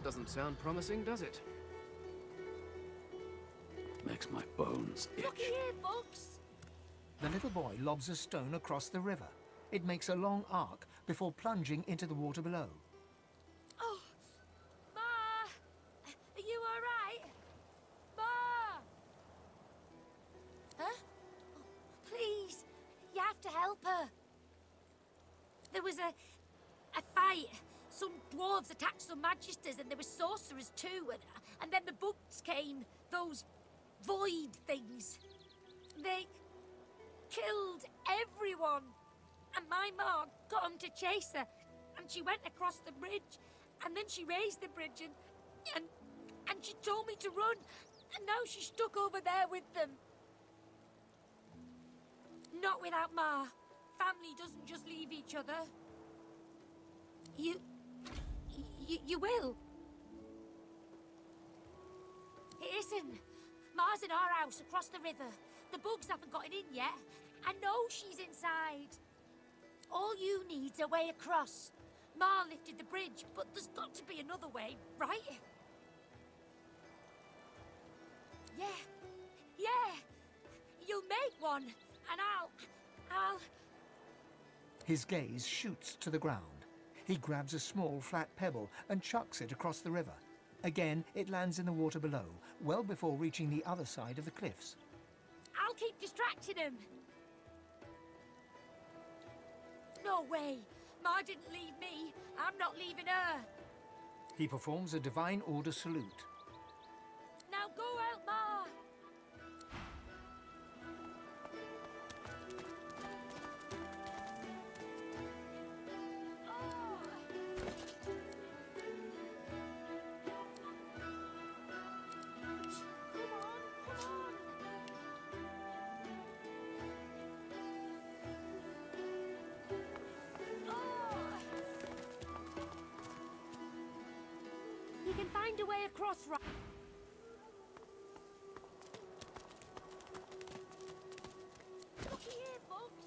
Doesn't sound promising, does it? Makes my bones itch. Looky here, folks. The little boy lobs a stone across the river. It makes a long arc before plunging into the water below. Oh, Ma! Are you all right? Ma! Huh? Oh, please, you have to help her. There was a fight. Some dwarves attacked some magisters, and there were sorcerers too. And then the bugs came, those void things. They killed everyone. And my ma got them to chase her, and she went across the bridge, and then she raised the bridge, and she told me to run, and now she's stuck over there with them. Not without Ma. Family doesn't just leave each other. You will. It isn't. Ma's in our house across the river. The bugs haven't gotten in yet. I know she's inside. All you need's a way across. Ma lifted the bridge, but there's got to be another way, right? Yeah. You'll make one, and I'll... His gaze shoots to the ground. He grabs a small flat pebble and chucks it across the river. Again, it lands in the water below, well before reaching the other side of the cliffs. I'll keep distracting him. No way. Ma didn't leave me. I'm not leaving her. He performs a divine order salute. Now go out, Ma. You can find a way across, right? Looky here, folks.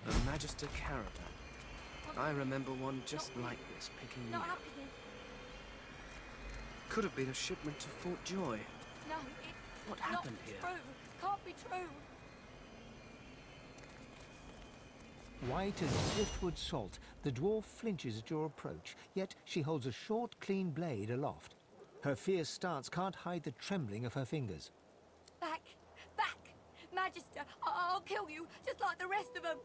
A Magister caravan. I remember one just like this picking me Not up. happening. Could have been a shipment to Fort Joy. No, What it's happened not here? true. Can't be true. White as driftwood salt, the dwarf flinches at your approach, yet she holds a short, clean blade aloft. Her fierce stance can't hide the trembling of her fingers. Back! Magister, I'll kill you, just like the rest of them.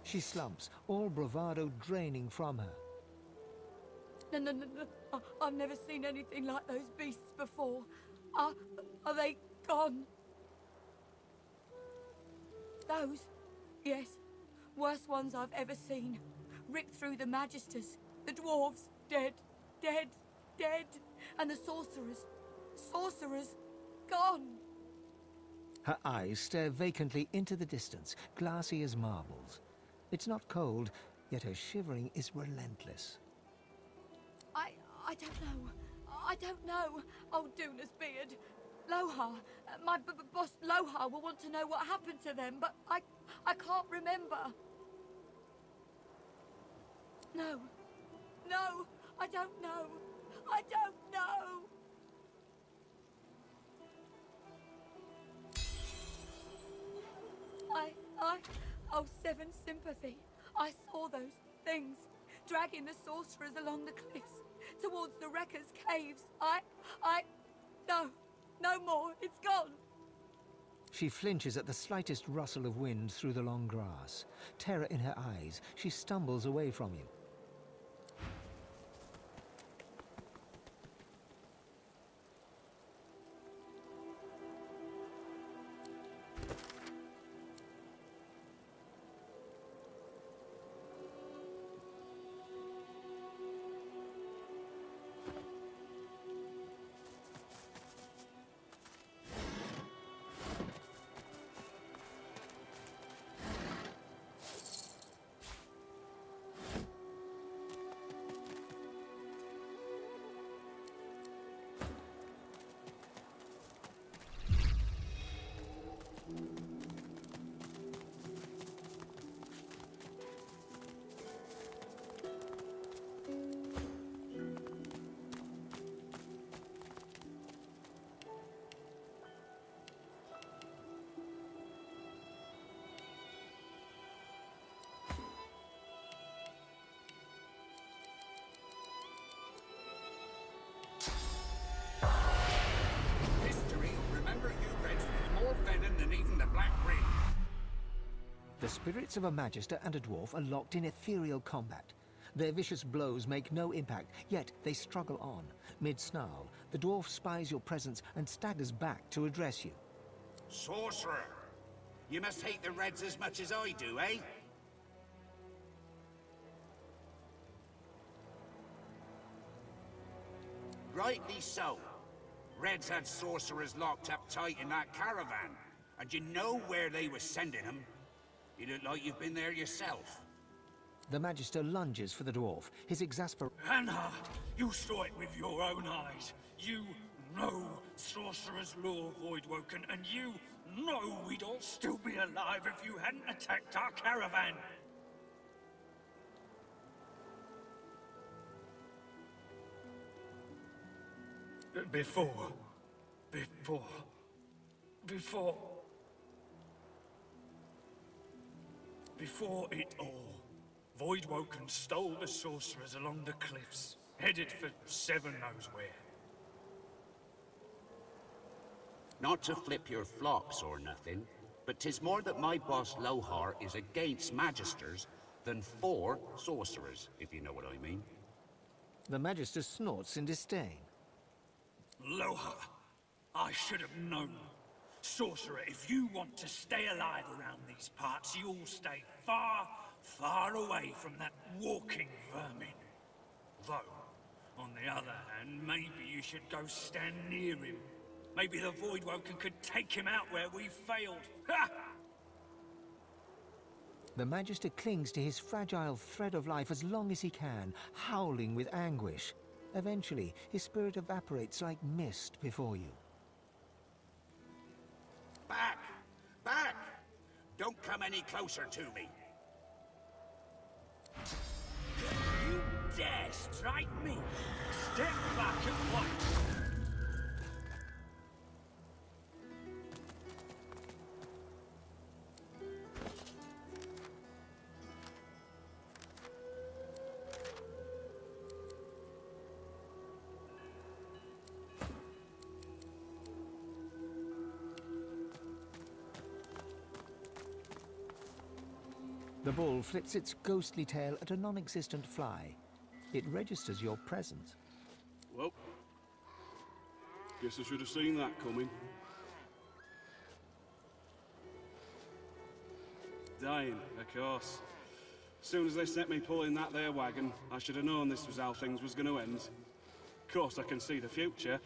She slumps, all bravado draining from her. No. I've never seen anything like those beasts before. Are they gone? Those? Yes. Worst ones I've ever seen. Ripped through the magisters. The dwarves, dead. And the sorcerers, gone. Her eyes stare vacantly into the distance, glassy as marbles. It's not cold, yet her shivering is relentless. I don't know. Oh, Duna's beard. Lohar, my boss Lohar will want to know what happened to them, but I can't remember. No, I don't know. Oh, Seven Sympathy. I saw those things, dragging the sorcerers along the cliffs, towards the Wrecker's caves. No more, it's gone. She flinches at the slightest rustle of wind through the long grass. Terror in her eyes, she stumbles away from you. The spirits of a magister and a dwarf are locked in ethereal combat. Their vicious blows make no impact, yet they struggle on. Mid-snarl, the dwarf spies your presence and staggers back to address you. Sorcerer! You must hate the Reds as much as I do, eh? Rightly so. Reds had sorcerers locked up tight in that caravan. And you know where they were sending them. You look like you've been there yourself. The Magister lunges for the dwarf, his exasperation. Hannah, you saw it with your own eyes. You know Sorcerer's Law, Voidwoken, and you know we'd all still be alive if you hadn't attacked our caravan. Before it all, Voidwoken stole the sorcerers along the cliffs, headed for Seven knows where. Not to flip your flops or nothing, but 'tis more that my boss Lohar is against magisters than for sorcerers, if you know what I mean. The Magister snorts in disdain. Lohar, I should have known. Sorcerer, if you want to stay alive around these parts, you'll stay far, far away from that walking vermin. Though, on the other hand, maybe you should go stand near him. Maybe the Voidwoken could take him out where we failed. Ha! The Magister clings to his fragile thread of life as long as he can, howling with anguish. Eventually, his spirit evaporates like mist before you. Back! Back! Don't come any closer to me. You dare strike me? Step back at once! The bull flips its ghostly tail at a non-existent fly. It registers your presence. Well, guess I should have seen that coming. Dying, of course. As soon as they sent me pulling that there wagon, I should have known this was how things was going to end. Of course, I can see the future,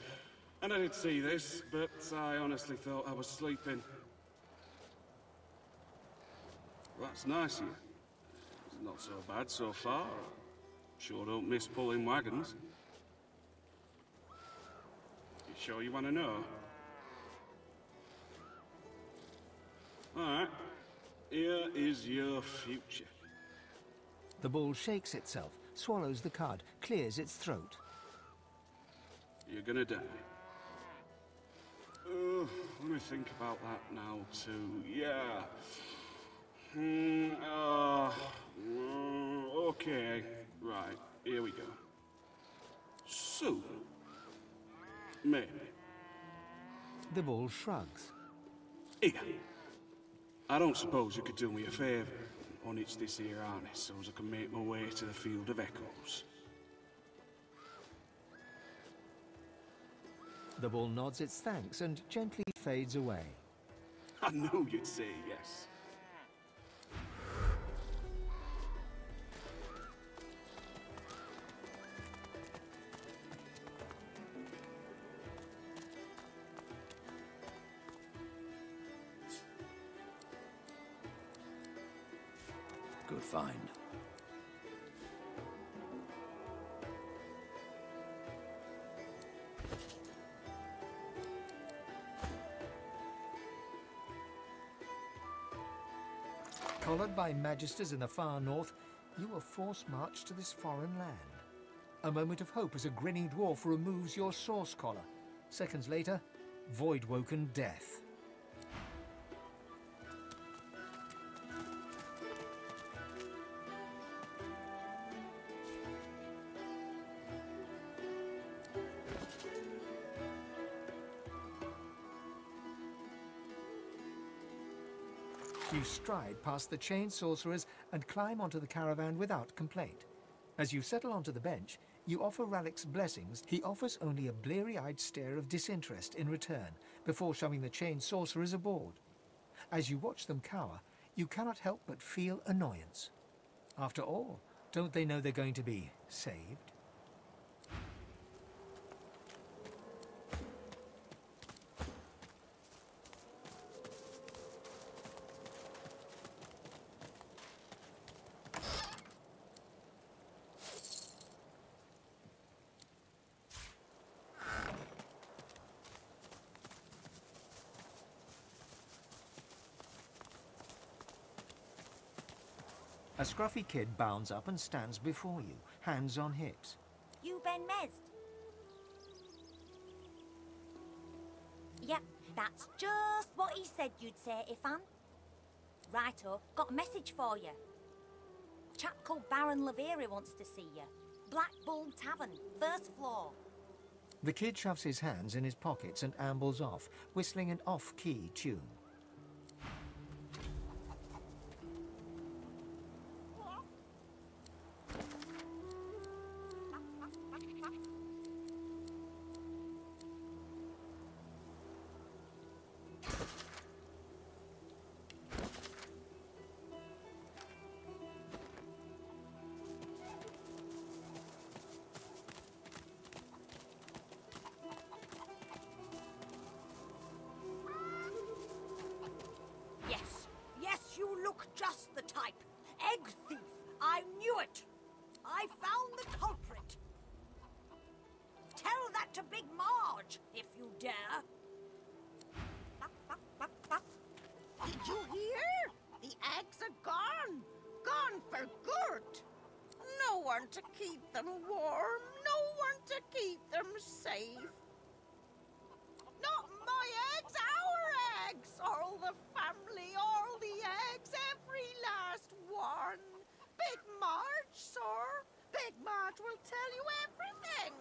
and I did see this, but I honestly thought I was sleeping. Well, that's nice of you. It's not so bad so far. Sure don't miss pulling wagons. You sure you want to know? Alright. Here is your future. The bull shakes itself, swallows the cud, clears its throat. You're gonna die. Oh, let me think about that now, too. Yeah. Okay. Right, here we go. Soon. Maybe. The bull shrugs. Here. I don't suppose you could do me a favour and unhitch this here harness so as I can make my way to the Field of Echoes. The bull nods its thanks and gently fades away. I knew you'd say yes. Good find. Collared by magisters in the far north, you are forced marched to this foreign land. A moment of hope as a grinning dwarf removes your source collar. Seconds later, Voidwoken death. You stride past the chained sorcerers and climb onto the caravan without complaint. As you settle onto the bench, you offer Ralik's blessings. He offers only a bleary-eyed stare of disinterest in return before shoving the chained sorcerers aboard. As you watch them cower, you cannot help but feel annoyance. After all, don't they know they're going to be saved? A scruffy kid bounds up and stands before you, hands on hips. You Ben Mez? Yep, that's just what he said you'd say, Ifan. Righto, got a message for you. Chap called Baron Laveri wants to see you. Black Bull Tavern, first floor. The kid shoves his hands in his pockets and ambles off, whistling an off-key tune. Just the type. Egg thief. I knew it. I found the culprit. Tell that to Big Marge, if you dare. Did you hear? The eggs are gone. Gone for good. No one to keep them warm. No one to keep them safe. Not my eggs, our eggs. All the family, all the eggs, every last one. Big Marge, sir. Big Marge will tell you everything.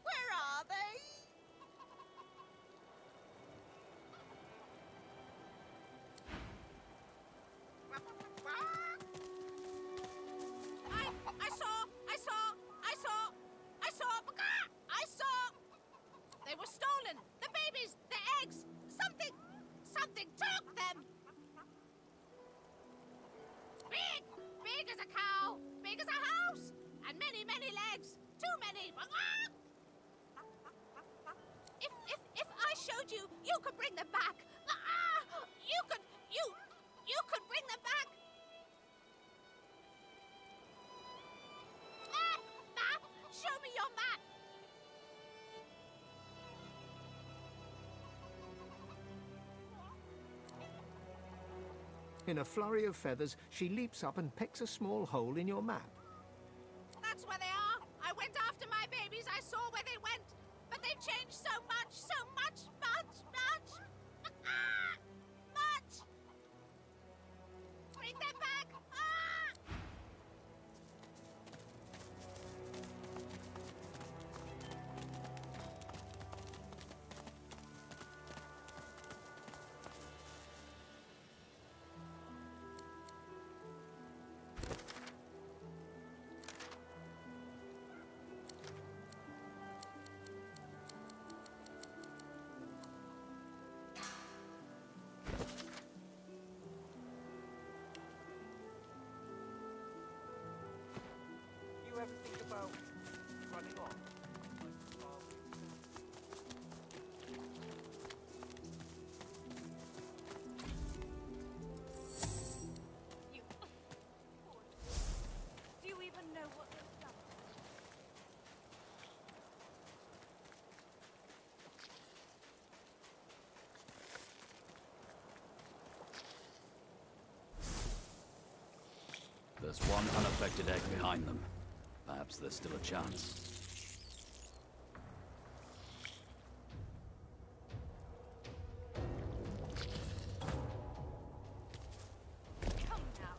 Where are they? I saw! They were stolen! The babies! The eggs! Something took them! Big! Big as a cow! Big as a house! And many, many legs! Too many! If I showed you, you could bring them back! You could bring them back! Map! Show me your map! In a flurry of feathers, she leaps up and picks a small hole in your map. That's where they are! I went after my babies, I saw where they went! But they've changed so much, much! Much! Bring them back! You ever think about running off? Do you even know what they've done? There's one unaffected egg behind them. Perhaps there's still a chance. Come now.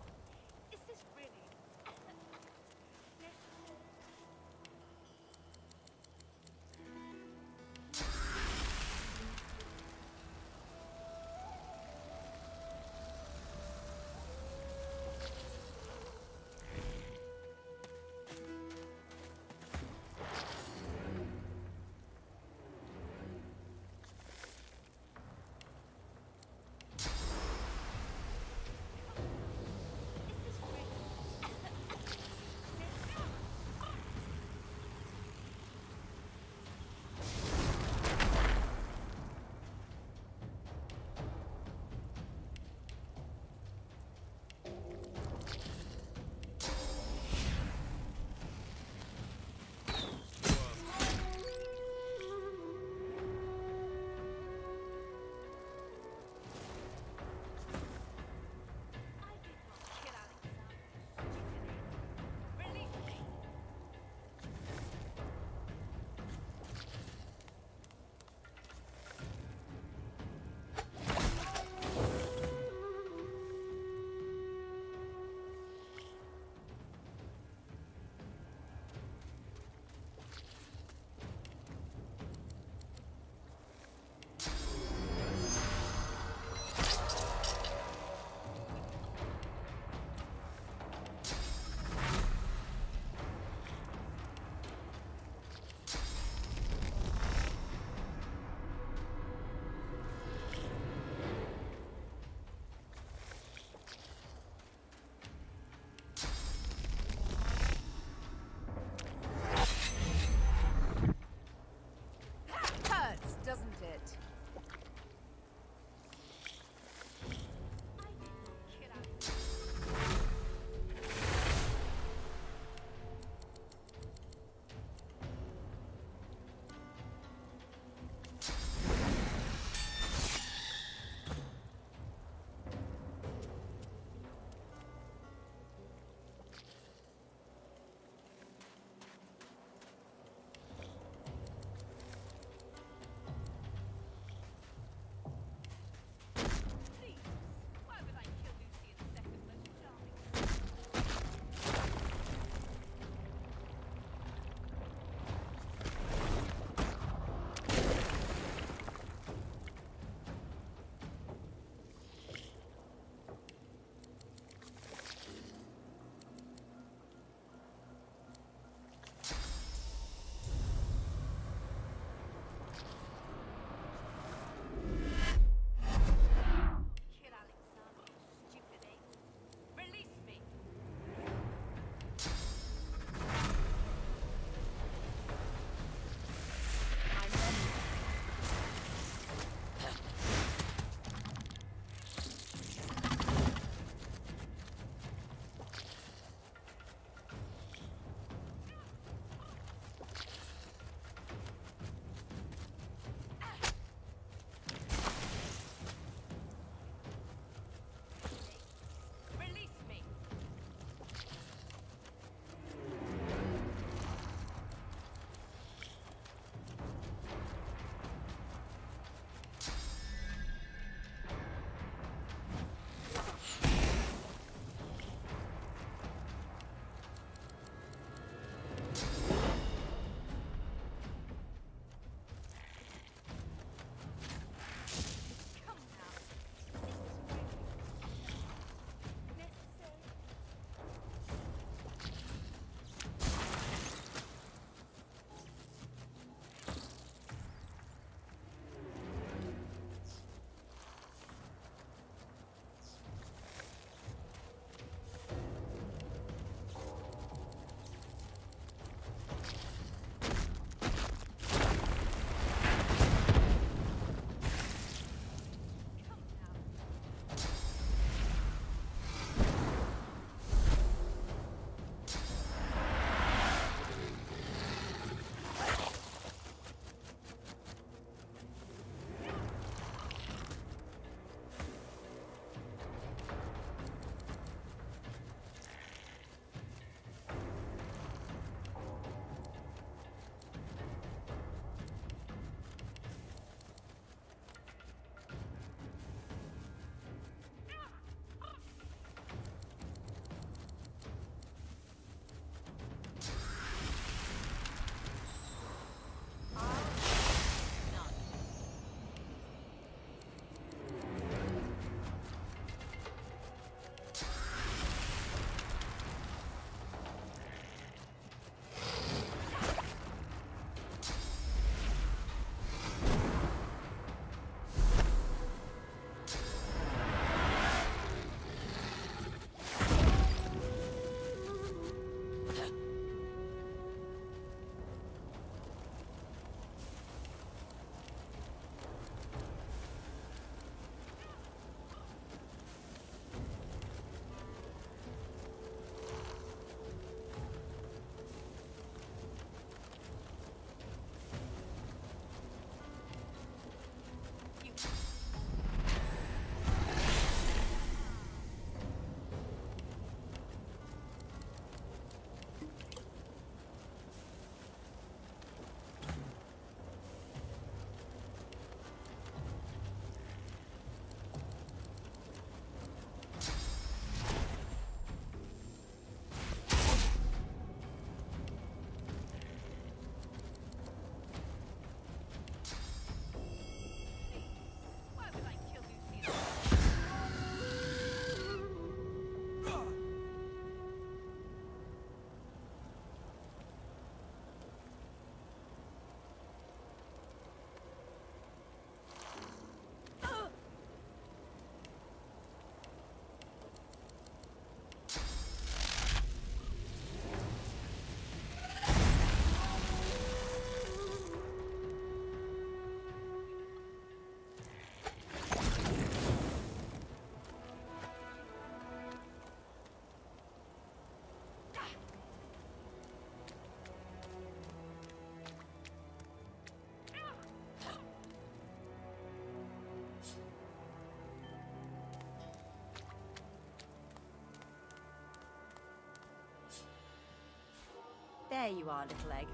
There you are, little egg.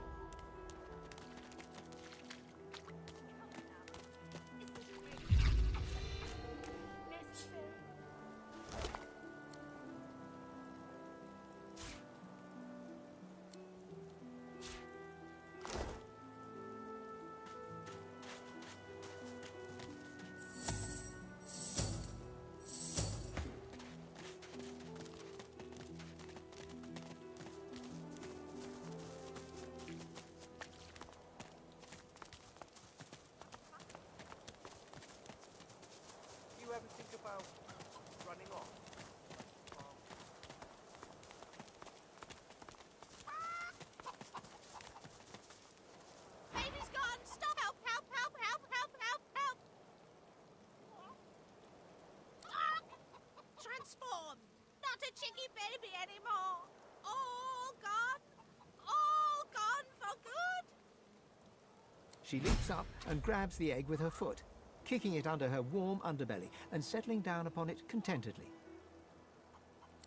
You ever think about running off? Baby's gone! Stop! Help! Help! Help! Help! Help! Help! Help! Transform! Not a chicky baby anymore! All gone! All gone for good! She leaps up and grabs the egg with her foot, kicking it under her warm underbelly and settling down upon it contentedly.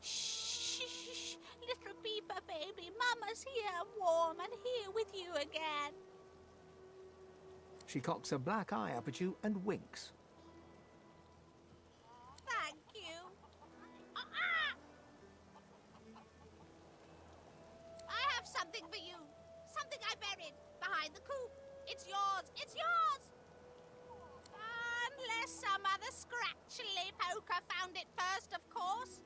Shh! Little beeper baby, Mama's here, warm and here with you again. She cocks a black eye up at you and winks. Thank you. I have something for you. Something I buried behind the coop. It's yours. It's yours. Unless some other scratchly poker found it first, of course.